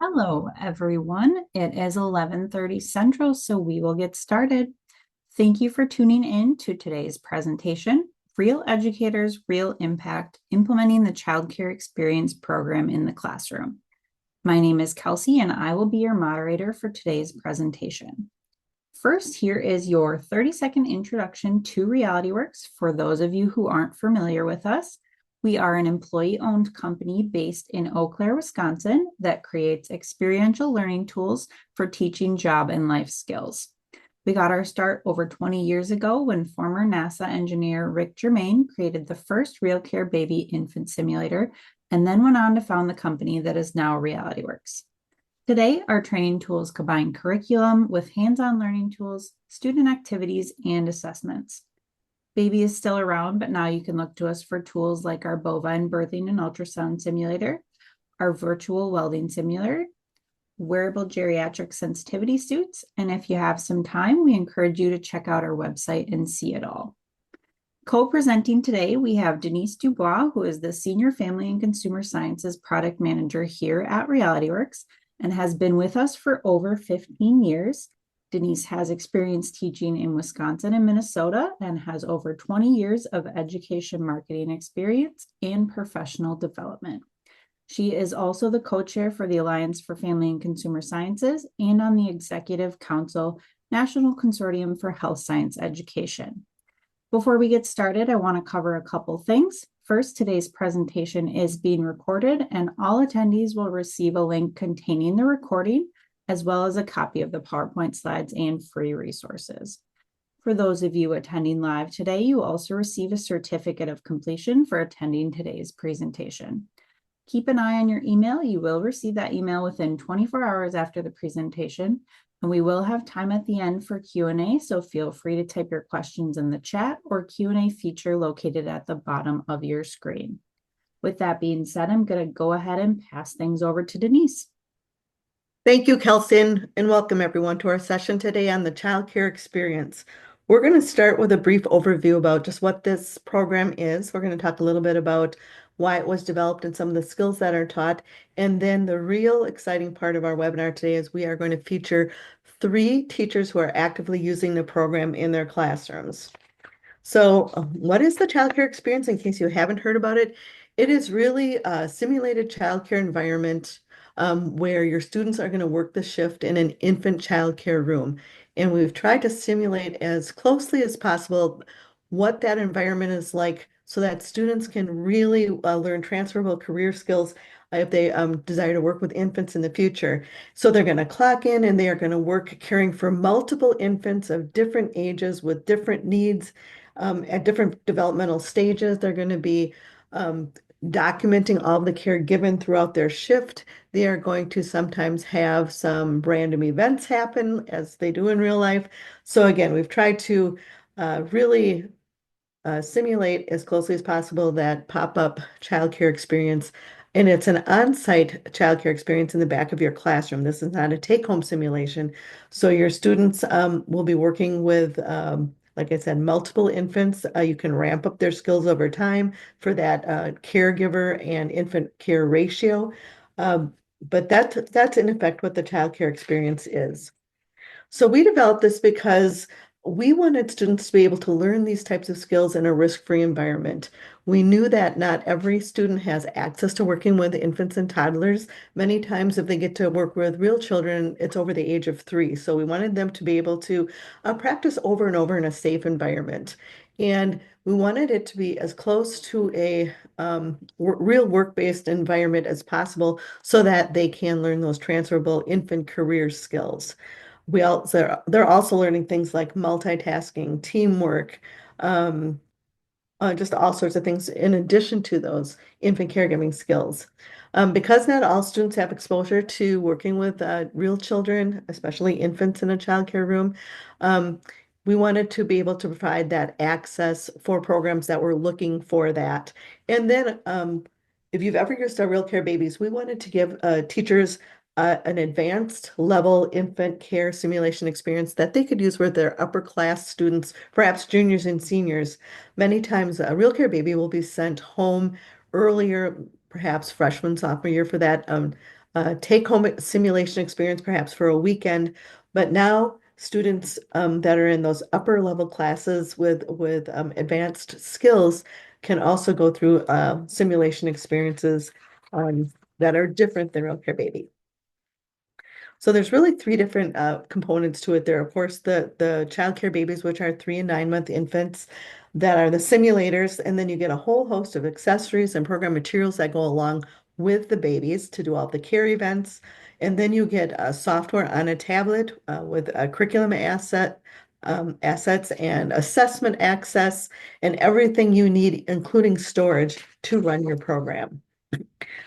Hello, everyone. It is 11:30 Central, so we will get started. Thank you for tuning in to today's presentation, Real Educators, Real Impact, Implementing the Child Care Experience Program in the Classroom. My name is Kelsey, and I will be your moderator for today's presentation. First, here is your 30-second introduction to Realityworks for those of you who aren't familiar with us. We are an employee-owned company based in Eau Claire, Wisconsin, that creates experiential learning tools for teaching job and life skills. We got our start over 20 years ago when former NASA engineer Rick Germain created the first Real Care Baby infant simulator, and then went on to found the company that is now Realityworks. Today, our training tools combine curriculum with hands-on learning tools, student activities, and assessments. Baby is still around, but now you can look to us for tools like our bovine birthing and ultrasound simulator, our virtual welding simulator, wearable geriatric sensitivity suits, and if you have some time, we encourage you to check out our website and see it all. Co-presenting today, we have Denise Dubois, who is the Senior Family and Consumer Sciences Product Manager here at Realityworks and has been with us for over 15 years. Denise has experience teaching in Wisconsin and Minnesota and has over 20 years of education marketing experience and professional development. She is also the co-chair for the Alliance for Family and Consumer Sciences and on the Executive Council National Consortium for Health Science Education. Before we get started, I want to cover a couple things. First, today's presentation is being recorded and all attendees will receive a link containing the recording, as well as a copy of the PowerPoint slides and free resources. For those of you attending live today, you also receive a certificate of completion for attending today's presentation. Keep an eye on your email. You will receive that email within 24 hours after the presentation, and we will have time at the end for Q&A, so feel free to type your questions in the chat or Q&A feature located at the bottom of your screen. With that being said, I'm going to go ahead and pass things over to Denise. Thank you, Kelsey, and welcome everyone to our session today on the child care experience. We're going to start with a brief overview about just what this program is. We're going to talk a little bit about why it was developed and some of the skills that are taught. And then the real exciting part of our webinar today is we are going to feature 3 teachers who are actively using the program in their classrooms. So what is the child care experience? In case you haven't heard about it, it is really a simulated child care environment where your students are going to work the shift in an infant child care room. And we've tried to simulate as closely as possible what that environment is like so that students can really learn transferable career skills if they desire to work with infants in the future. So they're going to clock in and they are going to work caring for multiple infants of different ages with different needs at different developmental stages. They're going to be documenting all of the care given throughout their shift. They are going to sometimes have some random events happen as they do in real life. So again, we've tried to really simulate as closely as possible that pop-up childcare experience. And it's an on-site childcare experience in the back of your classroom. This is not a take-home simulation. So your students will be working with like I said, multiple infants. You can ramp up their skills over time for that caregiver and infant care ratio. But that's in effect what the child care experience is. So we developed this because we wanted students to be able to learn these types of skills in a risk-free environment. We knew that not every student has access to working with infants and toddlers. Many times if they get to work with real children, it's over the age of 3. So we wanted them to be able to practice over and over in a safe environment. And we wanted it to be as close to a real work-based environment as possible so that they can learn those transferable infant career skills. They're also learning things like multitasking, teamwork, just all sorts of things in addition to those infant caregiving skills. Because not all students have exposure to working with real children, especially infants in a child care room, we wanted to be able to provide that access for programs that were looking for that. And then if you've ever used our Real Care Babies, we wanted to give teachers an advanced level infant care simulation experience that they could use with their upper class students, perhaps juniors and seniors. Many times a Real Care Baby will be sent home earlier, perhaps freshman, sophomore year for that take-home simulation experience, perhaps for a weekend. But now students that are in those upper level classes with advanced skills can also go through simulation experiences that are different than Real Care Baby. So there's really three different components to it. There, of course, the child care babies, which are 3 and 9 month infants, that are the simulators, and then you get a whole host of accessories and program materials that go along with the babies to do all the care events. And then you get software on a tablet with a curriculum assets and assessment access and everything you need, including storage, to run your program.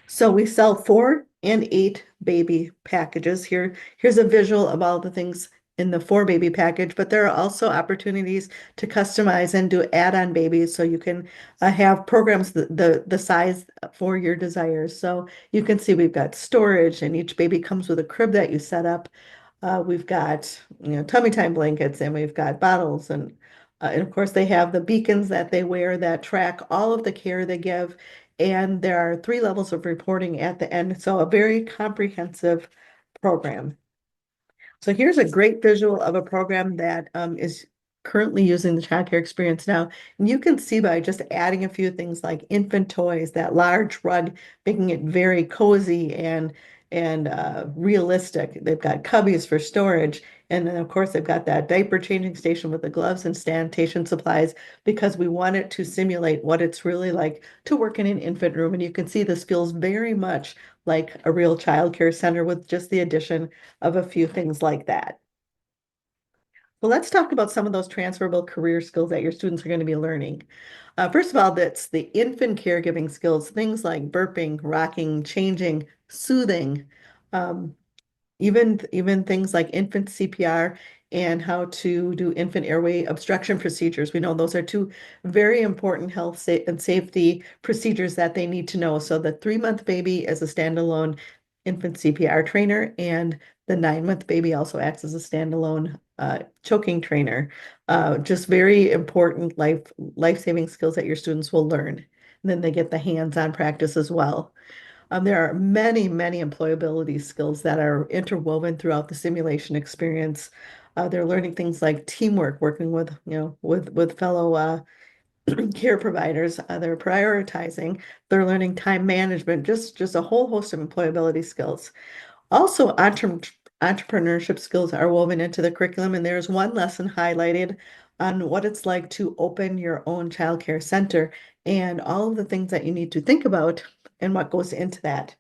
So we sell 4 and 8 baby packages here. Here's a visual of all the things in the 4 baby package, but there are also opportunities to customize and do add-on babies so you can have programs the size for your desires. So you can see we've got storage and each baby comes with a crib that you set up. We've got, tummy time blankets and we've got bottles and of course they have the beacons that they wear that track all of the care they give. And there are 3 levels of reporting at the end. So a very comprehensive program. So here's a great visual of a program that is currently using the child care experience now. And you can see by just adding a few things like infant toys, that large rug, making it very cozy and realistic. They've got cubbies for storage. And then of course they've got that diaper changing station with the gloves and sanitation supplies because we want it to simulate what it's really like to work in an infant room. And you can see this feels very much like a real child care center with just the addition of a few things like that. Well, let's talk about some of those transferable career skills that your students are going to be learning. First of all, that's the infant caregiving skills, things like burping, rocking, changing, soothing, um, even things like infant CPR and how to do infant airway obstruction procedures. We know those are two very important health and safety procedures that they need to know. So the 3 month baby is a standalone infant CPR trainer, and the 9 month baby also acts as a standalone choking trainer. Just very important life-saving skills that your students will learn. And then they get the hands-on practice as well. There are many, many employability skills that are interwoven throughout the simulation experience. They're learning things like teamwork, working with fellow care providers. They're prioritizing. They're learning time management, just a whole host of employability skills. Also, entrepreneurship skills are woven into the curriculum, and there's one lesson highlighted on what it's like to open your own childcare center and all of the things that you need to think about and what goes into that.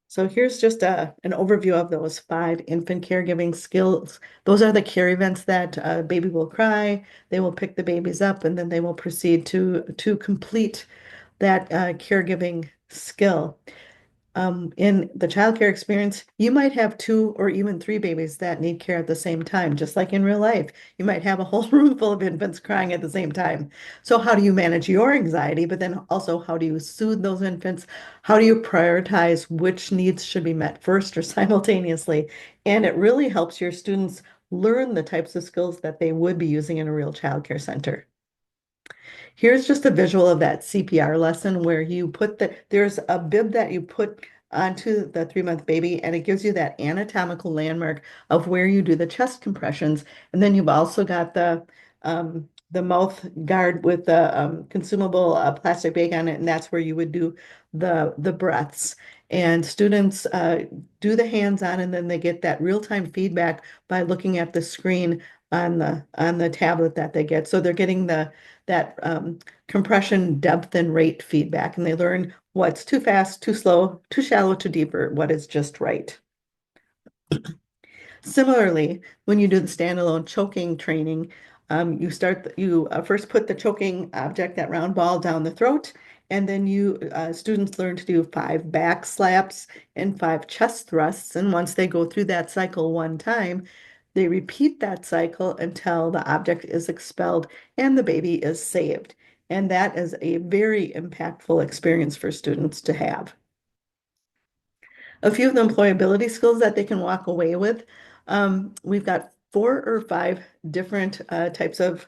So here's just an overview of those 5 infant caregiving skills. Those are the care events that baby will cry, they will pick the babies up, and then they will proceed to complete that caregiving skill. In the childcare experience, you might have 2 or even 3 babies that need care at the same time, just like in real life. You might have a whole room full of infants crying at the same time. So how do you manage your anxiety? But then also, how do you soothe those infants? How do you prioritize which needs should be met first or simultaneously? And it really helps your students learn the types of skills that they would be using in a real childcare center. Here's just a visual of that CPR lesson where there's a bib that you put onto the 3 month baby and it gives you that anatomical landmark of where you do the chest compressions. And then you've also got the mouth guard with the consumable plastic bag on it, and that's where you would do the breaths. And students do the hands-on and then they get that real-time feedback by looking at the screen on the tablet that they get. So they're getting that compression depth and rate feedback, and they learn what's too fast, too slow, too shallow, too deeper, what is just right. Similarly, when you do the standalone choking training, you first put the choking object, that round ball, down the throat, and then students learn to do 5 back slaps and 5 chest thrusts. And once they go through that cycle one time, they repeat that cycle until the object is expelled and the baby is saved. And that is a very impactful experience for students to have. A few of the employability skills that they can walk away with. We've got 4 or 5 different types of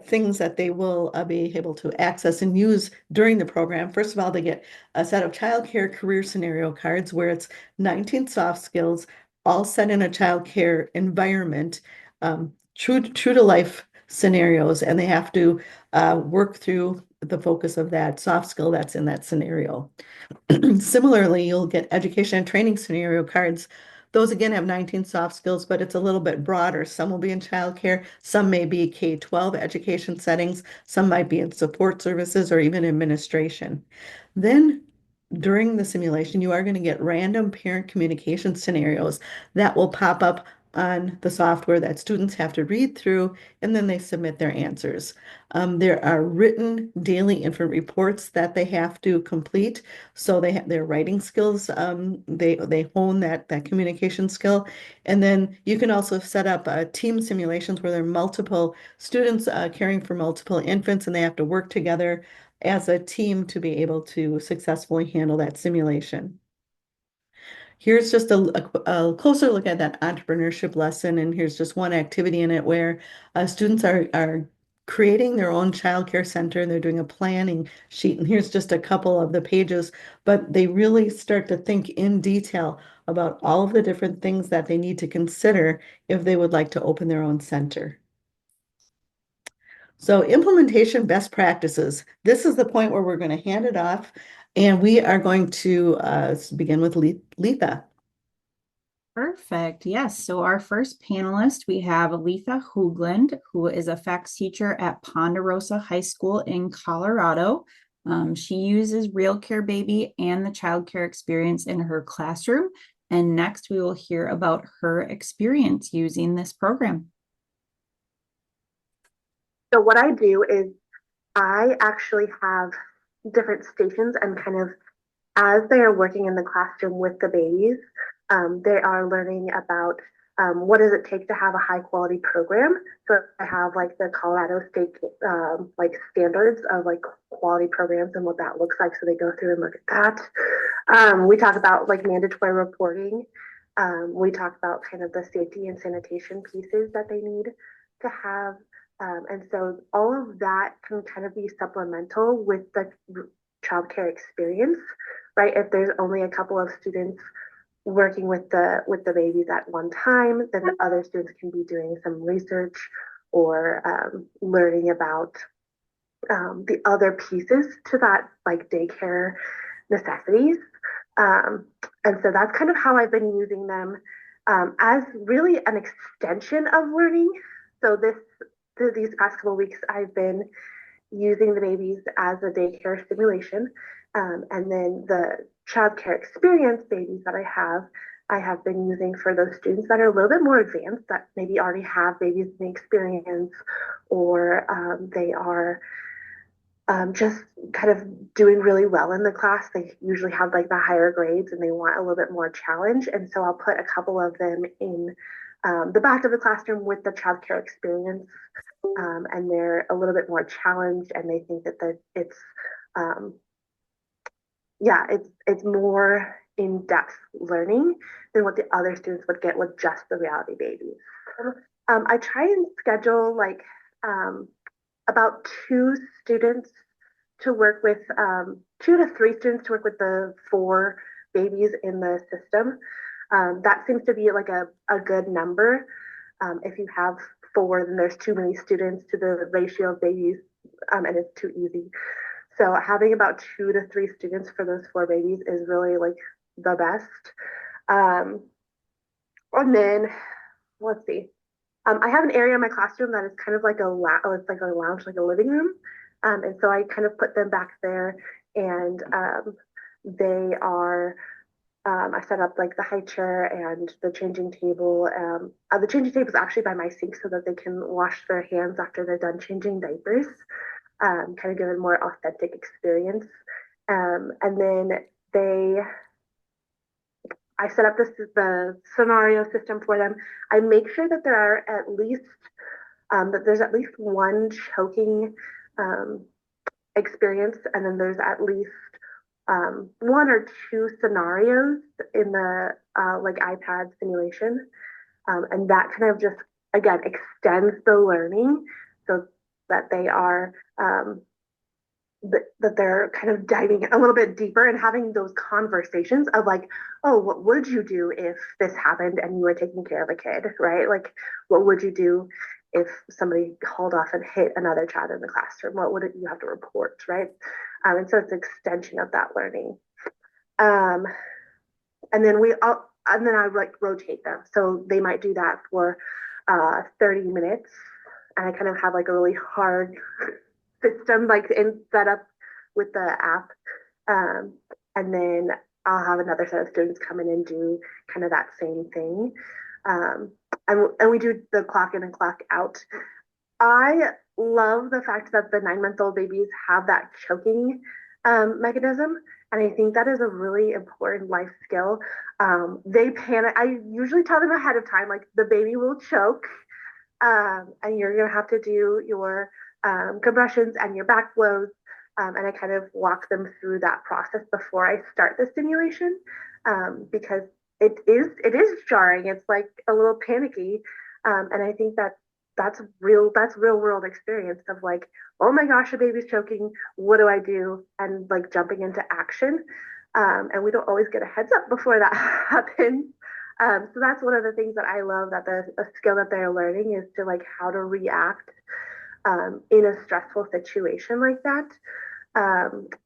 things that they will be able to access and use during the program. First of all, they get a set of childcare career scenario cards where it's 19 soft skills, all set in a childcare environment, true to life scenarios, and they have to work through the focus of that soft skill that's in that scenario. Similarly, you'll get education and training scenario cards. Those again have 19 soft skills, but it's a little bit broader. Some will be in childcare, some may be K-12 education settings, some might be in support services or even administration. Then during the simulation, you are going to get random parent communication scenarios that will pop up on the software that students have to read through, and then they submit their answers. There are written daily infant reports that they have to complete, so they have their writing skills. They hone that communication skill, and then you can also set up team simulations where there are multiple students caring for multiple infants, and they have to work together as a team to be able to successfully handle that simulation. Here's just a closer look at that entrepreneurship lesson, and here's just one activity in it where students are creating their own childcare center. They're doing a planning sheet, and here's just a couple of the pages, but they really start to think in detail about all of the different things that they need to consider if they would like to open their own center. So implementation best practices. This is the point where we're going to hand it off, and we are going to begin with Letha. Perfect. Yes. So our first panelist, we have Aletha Hoogland, who is a FACS teacher at Ponderosa High School in Colorado. She uses Real Care Baby and the child care experience in her classroom. And next, we will hear about her experience using this program. So what I do is I actually have different stations and kind of as they are working in the classroom with the babies, they are learning about what does it take to have a high quality program. So I have like the Colorado State like standards of like quality programs and what that looks like. So they go through and look at that. We talk about like mandatory reporting. We talk about kind of the safety and sanitation pieces that they need to have. And so all of that can kind of be supplemental with the childcare experience, right? If there's only a couple of students working with the babies at one time, then the other students can be doing some research or learning about the other pieces to that, like daycare necessities. And so that's kind of how I've been using them as really an extension of learning. So these past couple of weeks, I've been using the babies as a daycare simulation. And then the childcare experience babies that I have been using for those students that are a little bit more advanced, that maybe already have babies in the experience, or they are just kind of doing really well in the class. They usually have like the higher grades and they want a little bit more challenge. And so I'll put a couple of them in the back of the classroom with the childcare experience. And they're a little bit more challenged and they think that it's um, it's more in-depth learning than what the other students would get with just the reality babies. I try and schedule like about two students to work with, 2 to 3 students to work with the 4 babies in the system. That seems to be like a good number. If you have 4, then there's too many students to the ratio of babies, and it's too easy. So having about 2 to 3 students for those 4 babies is really like the best. And then let's see. I have an area in my classroom that is kind of like it's like a lounge, like a living room. And so I kind of put them back there and they are I set up like the high chair and the changing table. The changing table is actually by my sink so that they can wash their hands after they're done changing diapers, kind of give a more authentic experience. And then I set up the scenario system for them. I make sure that there are at least that there's at least one choking um, experience, and then there's at least 1 or 2 scenarios in the like iPad simulation, and that kind of just again extends the learning. So that they are that they're kind of diving a little bit deeper and having those conversations of like, oh, what would you do if this happened and you were taking care of a kid, right? Like, what would you do if somebody hauled off and hit another child in the classroom? What would you have to report, right? And so it's an extension of that learning. Um, and then I like rotate them. So they might do that for 30 minutes. And I kind of have like a really hard system like in set up with the app. Um, and then I'll have another set of students come in and do kind of that same thing. And we do the clock in and clock out. I love the fact that the 9-month-old babies have that choking mechanism. And I think that is a really important life skill. They panic. I usually tell them ahead of time, like the baby will choke, and you're going to have to do your compressions and your back blows. And I kind of walk them through that process before I start the stimulation, because it is jarring. It's like a little panicky, and I think that that's real world experience of like, oh my gosh, a baby's choking. What do I do? And like jumping into action. And we don't always get a heads up before that happens. So that's one of the things that I love, that the skill that they're learning is to like how to react in a stressful situation like that.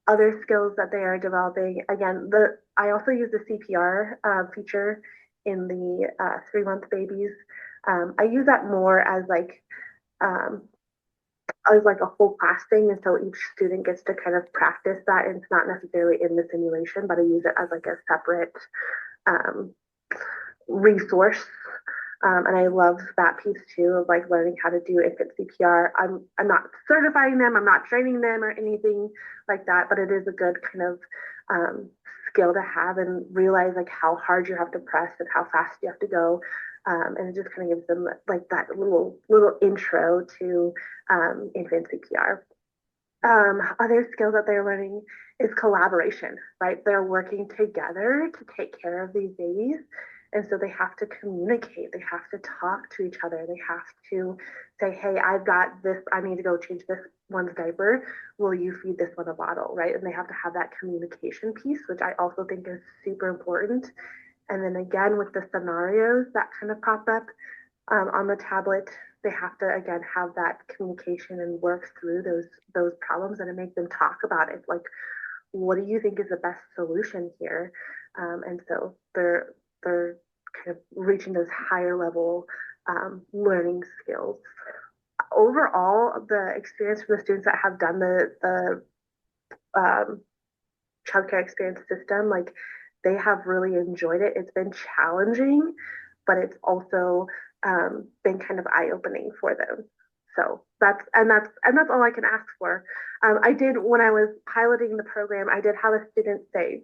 Other skills that they are developing, again, I also use the CPR feature in the 3-month babies. I use that more um, as like a whole class thing, and so each student gets to kind of practice that, and it's not necessarily in the simulation, but I use it as like a separate um, resource. And I love that piece too of like learning how to do infant CPR. I'm not certifying them, I'm not training them or anything like that, but it is a good kind of skill to have and realize like how hard you have to press and how fast you have to go. And it just kind of gives them like that little intro to infant CPR. Other skills that they're learning is collaboration, right? They're working together to take care of these babies. And so they have to communicate, they have to talk to each other, they have to say, hey, I've got this, I need to go change this one's diaper. Will you feed this one a bottle, right? And they have to have that communication piece, which I also think is super important. And then again, with the scenarios that kind of pop up on the tablet, they have to again have that communication and work through those problems and make them talk about it. Like, what do you think is the best solution here? And so they're kind of reaching those higher level learning skills. Overall, the experience for the students that have done the childcare experience system, like they have really enjoyed it. It's been challenging, but it's also been kind of eye opening for them. So that's all I can ask for. I did, when I was piloting the program, I did have a student say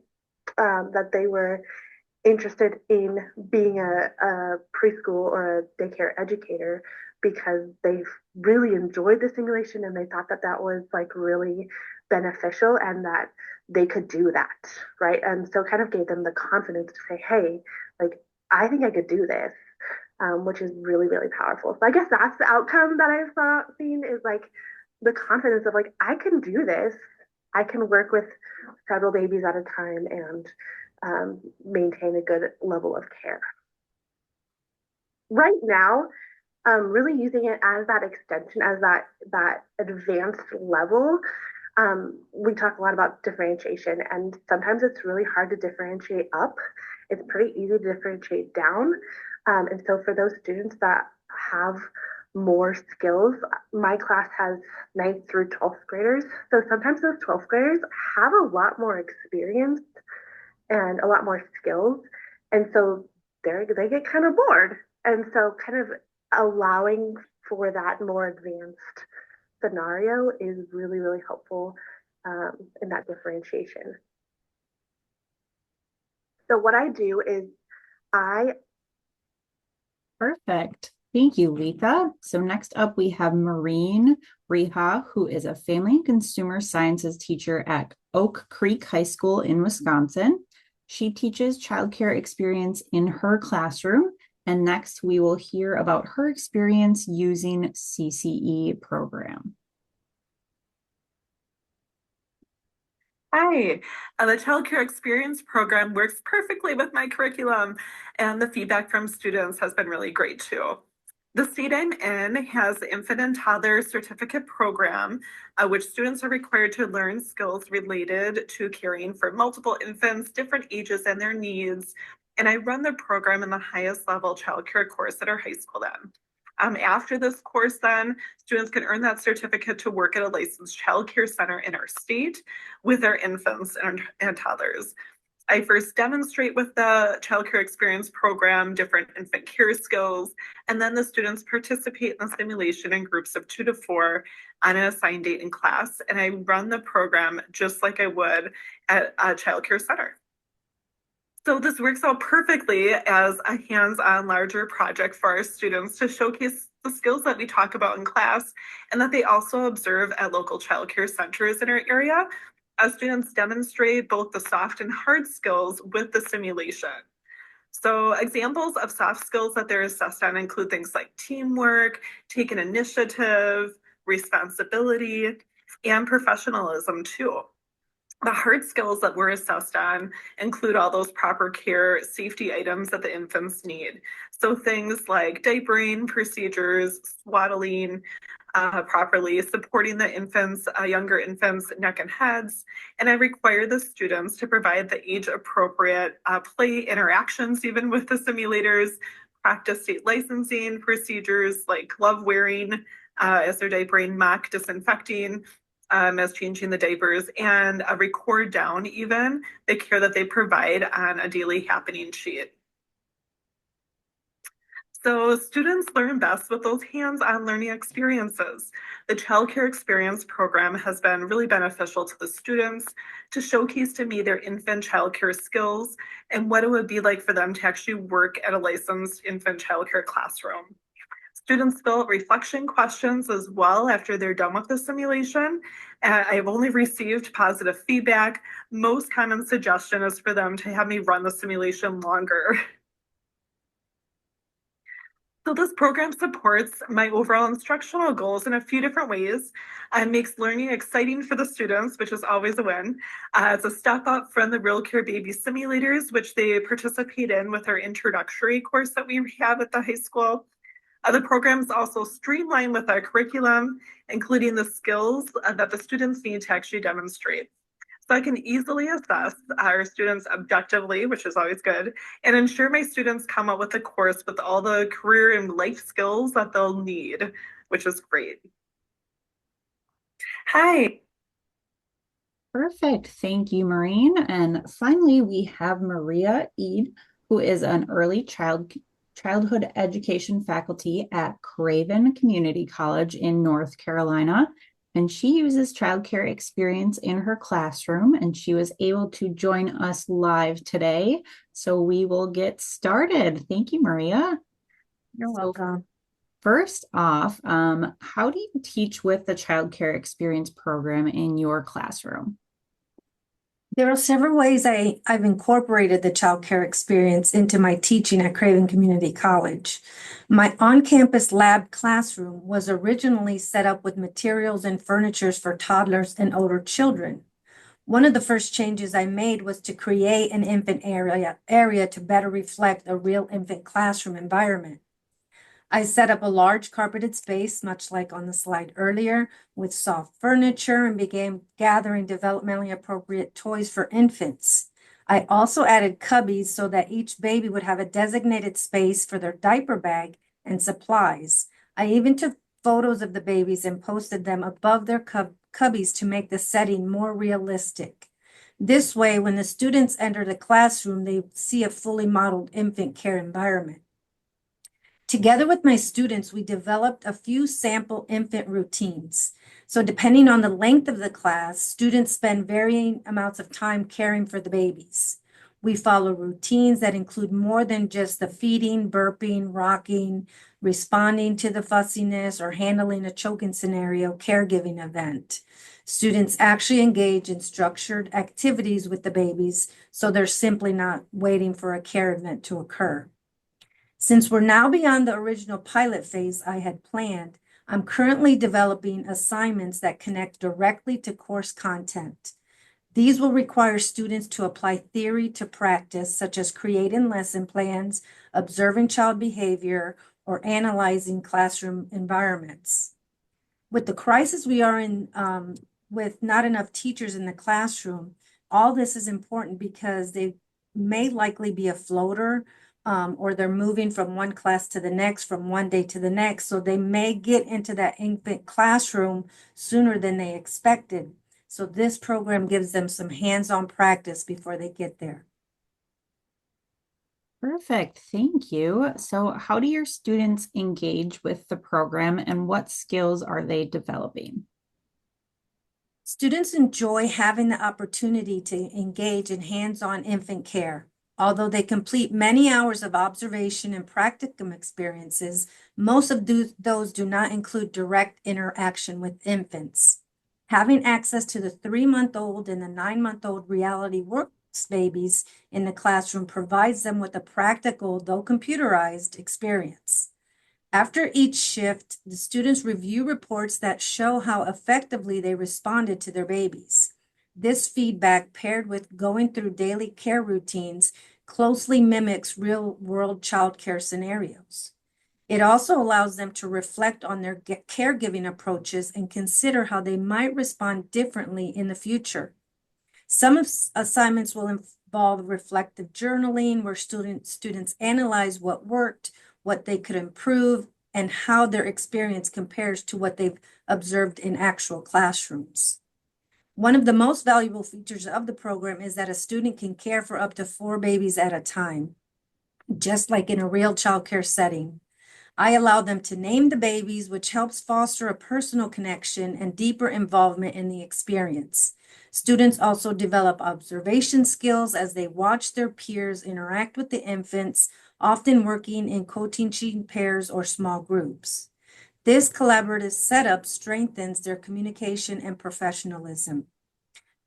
that they were interested in being a preschool or a daycare educator because they really enjoyed the simulation and they thought that that was like really beneficial and that they could do that, right? And so kind of gave them the confidence to say, hey, like I think I could do this, which is really, really powerful. So I guess that's the outcome that I've seen is like the confidence of like, I can do this. I can work with several babies at a time and maintain a good level of care. Right now, really using it as that extension, as that advanced level. We talk a lot about differentiation, and sometimes it's really hard to differentiate up. It's pretty easy to differentiate down. And so for those students that have more skills, my class has 9th through 12th graders. So sometimes those 12th graders have a lot more experience and a lot more skills. And so they get kind of bored. And so kind of allowing for that more advanced scenario is really, really helpful in that differentiation. So what I do is I Perfect. Thank you, Letha. So next up, we have Maureen Reha, who is a family and consumer sciences teacher at Oak Creek High School in Wisconsin. She teaches childcare experience in her classroom. And next, we will hear about her experience using CCE program. Hi, the Child Care Experience program works perfectly with my curriculum, and the feedback from students has been really great too. The state I'm in has the Infant and Toddler Certificate Program, which students are required to learn skills related to caring for multiple infants, different ages, and their needs. And I run the program in the highest level childcare course at our high school then. After this course, then students can earn that certificate to work at a licensed child care center in our state with their infants and toddlers. I first demonstrate with the Child Care Experience program different infant care skills, and then the students participate in the simulation in groups of 2 to 4 on an assigned date in class, and I run the program just like I would at a child care center. So this works out perfectly as a hands-on larger project for our students to showcase the skills that we talk about in class and that they also observe at local childcare centers in our area. As students demonstrate both the soft and hard skills with the simulation. So examples of soft skills that they're assessed on include things like teamwork, taking initiative, responsibility, and professionalism too. The hard skills that we're assessed on include all those proper care safety items that the infants need. So things like diapering procedures, swaddling properly, supporting the infants, younger infants' neck and heads. And I require the students to provide the age appropriate play interactions, even with the simulators, practice state licensing procedures like glove wearing as they're diapering, mock disinfecting, as changing the diapers, and record down even the care that they provide on a daily happening sheet. So students learn best with those hands-on learning experiences. The Child Care Experience program has been really beneficial to the students to showcase to me their infant child care skills and what it would be like for them to actually work at a licensed infant child care classroom. Students fill out reflection questions as well after they're done with the simulation. I've only received positive feedback. Most common suggestion is for them to have me run the simulation longer. So this program supports my overall instructional goals in a few different ways. It makes learning exciting for the students, which is always a win. It's a step up from the Real Care Baby simulators, which they participate in with our introductory course that we have at the high school. The programs also streamline with our curriculum, including the skills that the students need to actually demonstrate. So I can easily assess our students objectively, which is always good, and ensure my students come up with a course with all the career and life skills that they'll need, which is great. Hi. Perfect. Thank you, Maureen. And finally, we have Maria Eid, who is an early childhood education faculty at Craven Community College in North Carolina. And she uses childcare experience in her classroom, and she was able to join us live today. So we will get started. Thank you, Maria. You're welcome. First off, how do you teach with the childcare experience program in your classroom? There are several ways I've incorporated the child care experience into my teaching at Craven Community College. My on-campus lab classroom was originally set up with materials and furnitures for toddlers and older children. One of the first changes I made was to create an infant area to better reflect a real infant classroom environment. I set up a large carpeted space, much like on the slide earlier, with soft furniture and began gathering developmentally appropriate toys for infants. I also added cubbies so that each baby would have a designated space for their diaper bag and supplies. I even took photos of the babies and posted them above their cubbies to make the setting more realistic. This way, when the students enter the classroom, they see a fully modeled infant care environment. Together with my students, we developed a few sample infant routines. So depending on the length of the class, students spend varying amounts of time caring for the babies. We follow routines that include more than just the feeding, burping, rocking, responding to the fussiness, or handling a choking scenario caregiving event. Students actually engage in structured activities with the babies, so they're simply not waiting for a care event to occur. Since we're now beyond the original pilot phase I had planned, I'm currently developing assignments that connect directly to course content. These will require students to apply theory to practice, such as creating lesson plans, observing child behavior, or analyzing classroom environments. With the crisis we are in, with not enough teachers in the classroom, all this is important because they may likely be a floater, or they're moving from one class to the next, from one day to the next. So they may get into that infant classroom sooner than they expected. So this program gives them some hands-on practice before they get there. Perfect. Thank you. So, how do your students engage with the program and what skills are they developing? Students enjoy having the opportunity to engage in hands-on infant care. Although they complete many hours of observation and practicum experiences, most of those do not include direct interaction with infants. Having access to the 3-month-old and the 9-month-old Realityworks babies in the classroom provides them with a practical, though computerized, experience. After each shift, the students review reports that show how effectively they responded to their babies. This feedback, paired with going through daily care routines, closely mimics real-world childcare scenarios. It also allows them to reflect on their caregiving approaches and consider how they might respond differently in the future. Some assignments will involve reflective journaling, where students analyze what worked, what they could improve, and how their experience compares to what they've observed in actual classrooms. One of the most valuable features of the program is that a student can care for up to 4 babies at a time, just like in a real childcare setting. I allow them to name the babies, which helps foster a personal connection and deeper involvement in the experience. Students also develop observation skills as they watch their peers interact with the infants, often working in co-teaching pairs or small groups. This collaborative setup strengthens their communication and professionalism.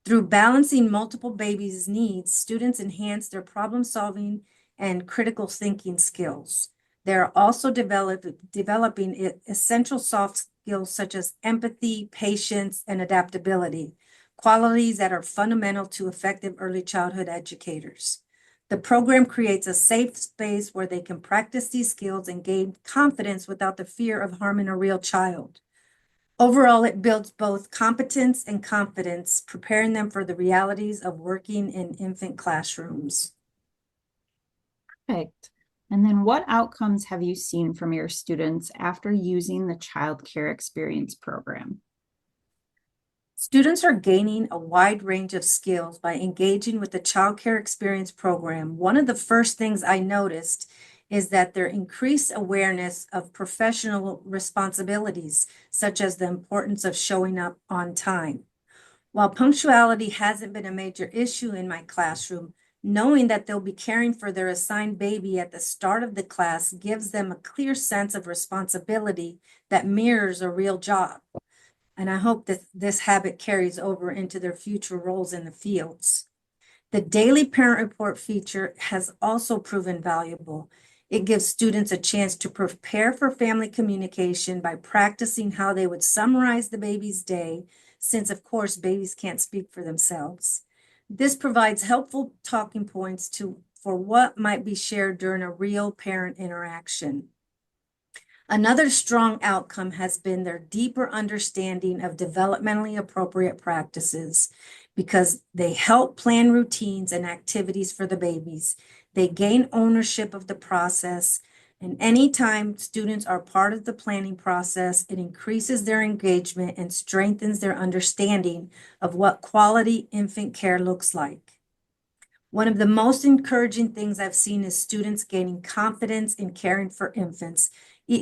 Through balancing multiple babies' needs, students enhance their problem-solving and critical thinking skills. They're also developing essential soft skills such as empathy, patience, and adaptability, qualities that are fundamental to effective early childhood educators. The program creates a safe space where they can practice these skills and gain confidence without the fear of harming a real child. Overall, it builds both competence and confidence, preparing them for the realities of working in infant classrooms. Perfect. And then what outcomes have you seen from your students after using the Child Care Experience program? Students are gaining a wide range of skills by engaging with the Child Care Experience program. One of the first things I noticed is that their increased awareness of professional responsibilities, such as the importance of showing up on time. While punctuality hasn't been a major issue in my classroom, knowing that they'll be caring for their assigned baby at the start of the class gives them a clear sense of responsibility that mirrors a real job. And I hope that this habit carries over into their future roles in the fields. The daily parent report feature has also proven valuable. It gives students a chance to prepare for family communication by practicing how they would summarize the baby's day, since of course babies can't speak for themselves. This provides helpful talking points for what might be shared during a real parent interaction. Another strong outcome has been their deeper understanding of developmentally appropriate practices, because they help plan routines and activities for the babies. They gain ownership of the process, and anytime students are part of the planning process, it increases their engagement and strengthens their understanding of what quality infant care looks like. One of the most encouraging things I've seen is students gaining confidence in caring for infants,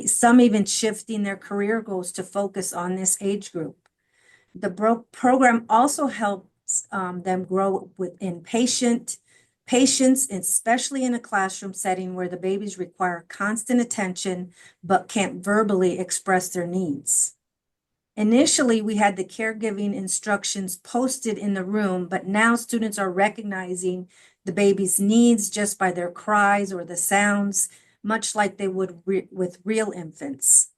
some even shifting their career goals to focus on this age group. The program also helps them grow within patience, especially in a classroom setting where the babies require constant attention but can't verbally express their needs. Initially, we had the caregiving instructions posted in the room, but now students are recognizing the baby's needs just by their cries or the sounds, much like they would with real infants.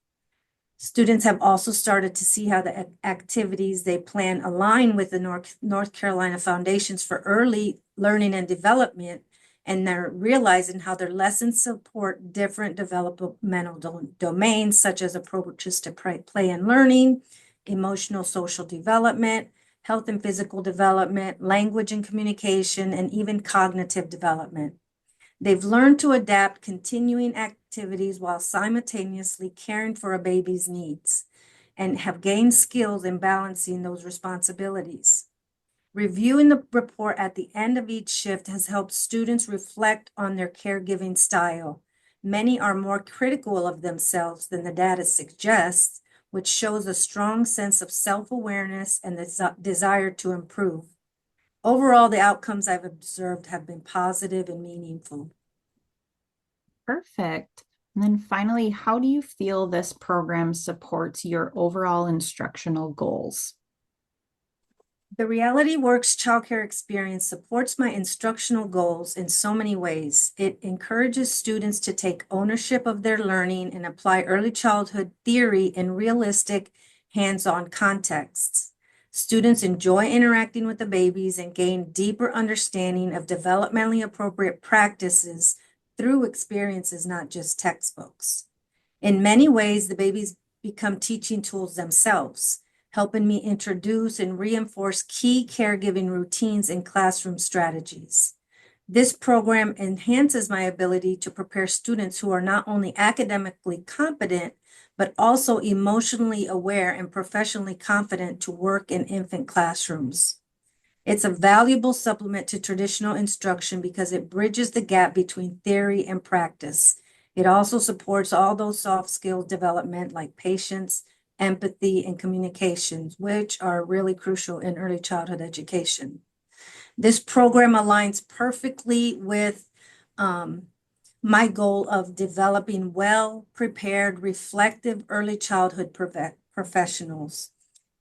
Students have also started to see how the activities they plan align with the North Carolina Foundations for Early Learning and Development, and they're realizing how their lessons support different developmental domains, such as approaches to play and learning, emotional social development, health and physical development, language and communication, and even cognitive development. They've learned to adapt continuing activities while simultaneously caring for a baby's needs and have gained skills in balancing those responsibilities. Reviewing the report at the end of each shift has helped students reflect on their caregiving style. Many are more critical of themselves than the data suggests, which shows a strong sense of self-awareness and the desire to improve. Overall, the outcomes I've observed have been positive and meaningful. Perfect. And then finally, how do you feel this program supports your overall instructional goals? The Realityworks childcare experience supports my instructional goals in so many ways. It encourages students to take ownership of their learning and apply early childhood theory in realistic, hands-on contexts. Students enjoy interacting with the babies and gain deeper understanding of developmentally appropriate practices through experiences, not just textbooks. In many ways, the babies become teaching tools themselves, helping me introduce and reinforce key caregiving routines and classroom strategies. This program enhances my ability to prepare students who are not only academically competent, but also emotionally aware and professionally confident to work in infant classrooms. It's a valuable supplement to traditional instruction because it bridges the gap between theory and practice. It also supports all those soft skills development like patience, empathy, and communications, which are really crucial in early childhood education. This program aligns perfectly with my goal of developing well-prepared, reflective early childhood professionals.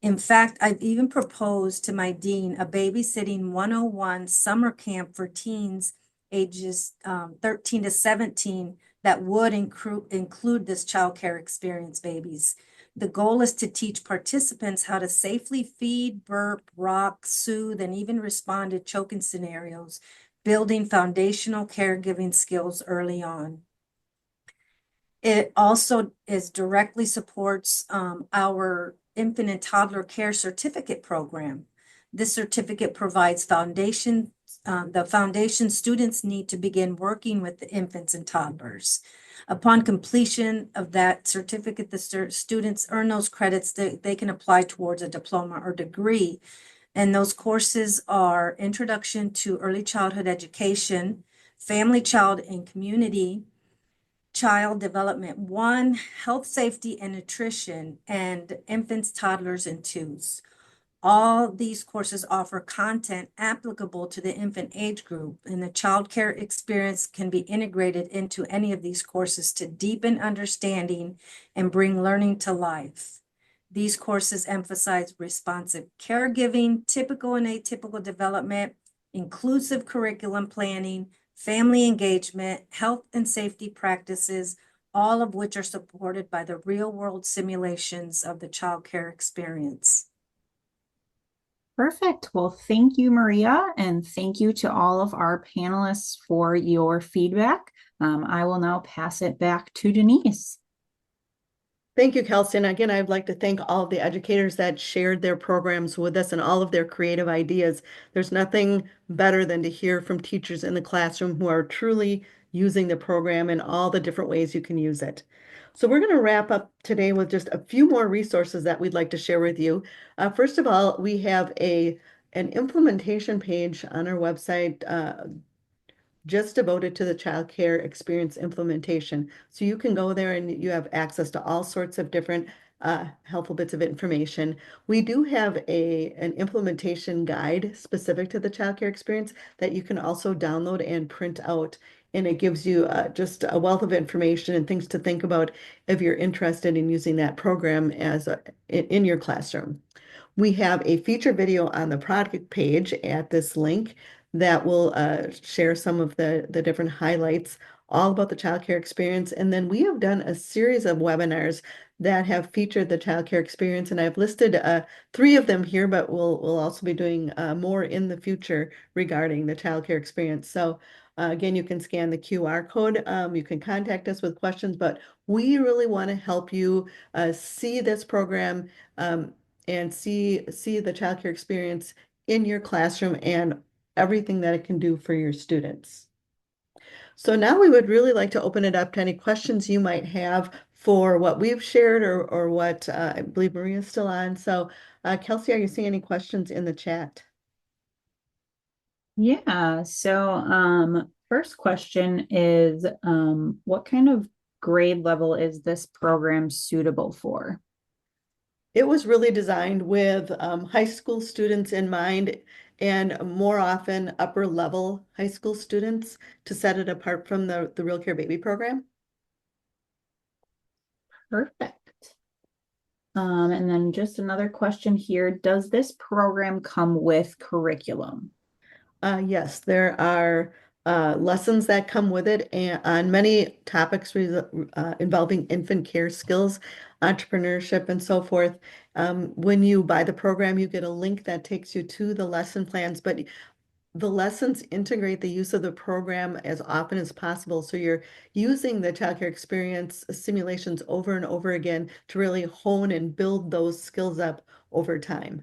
In fact, I've even proposed to my dean a babysitting 101 summer camp for teens ages 13 to 17 that would include this childcare experience babies. The goal is to teach participants how to safely feed, burp, rock, soothe, and even respond to choking scenarios, building foundational caregiving skills early on. It also directly supports our infant and toddler care certificate program. This certificate provides the foundation students need to begin working with the infants and toddlers. Upon completion of that certificate, the students earn those credits that they can apply towards a diploma or degree. And those courses are Introduction to Early Childhood Education, Family, Child, and Community, Child Development 1, Health, Safety, and Nutrition, and Infants, Toddlers, and Twos. All these courses offer content applicable to the infant age group, and the child care experience can be integrated into any of these courses to deepen understanding and bring learning to life. These courses emphasize responsive caregiving, typical and atypical development, inclusive curriculum planning, family engagement, health and safety practices, all of which are supported by the real-world simulations of the child care experience. Perfect. Well, thank you, Maria, and thank you to all of our panelists for your feedback. I will now pass it back to Denise. Thank you, Kelsey. And again, I'd like to thank all of the educators that shared their programs with us and all of their creative ideas. There's nothing better than to hear from teachers in the classroom who are truly using the program in all the different ways you can use it. So we're going to wrap up today with just a few more resources that we'd like to share with you. First of all, we have an implementation page on our website just devoted to the child care experience implementation. So you can go there and you have access to all sorts of different helpful bits of information. We do have an implementation guide specific to the child care experience that you can also download and print out. And it gives you just a wealth of information and things to think about if you're interested in using that program in your classroom. We have a feature video on the product page at this link that will share some of the different highlights all about the child care experience. And then we have done a series of webinars that have featured the child care experience, and I've listed 3 of them here, but we'll also be doing more in the future regarding the child care experience. So again, you can scan the QR code. You can contact us with questions, but we really want to help you see this program and see the child care experience in your classroom and everything that it can do for your students. So now we would really like to open it up to any questions you might have for what we've shared or what I believe Maria's still on. So Kelsey, are you seeing any questions in the chat? Yeah, so first question is what kind of grade level is this program suitable for? It was really designed with high school students in mind, and more often upper level high school students, to set it apart from the Real Care Baby program. Perfect. And then just another question here. Does this program come with curriculum? Yes, there are lessons that come with it and on many topics involving infant care skills, entrepreneurship, and so forth. When you buy the program, you get a link that takes you to the lesson plans, but the lessons integrate the use of the program as often as possible. So you're using the child care experience simulations over and over again to really hone and build those skills up over time.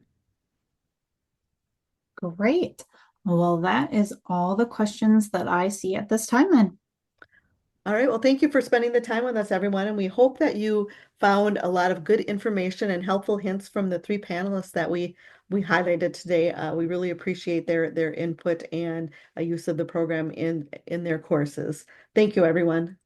Great. Well, that is all the questions that I see at this time then. All right, well, thank you for spending the time with us, everyone, and we hope that you found a lot of good information and helpful hints from the 3 panelists that we highlighted today. We really appreciate their input and use of the program in their courses. Thank you, everyone.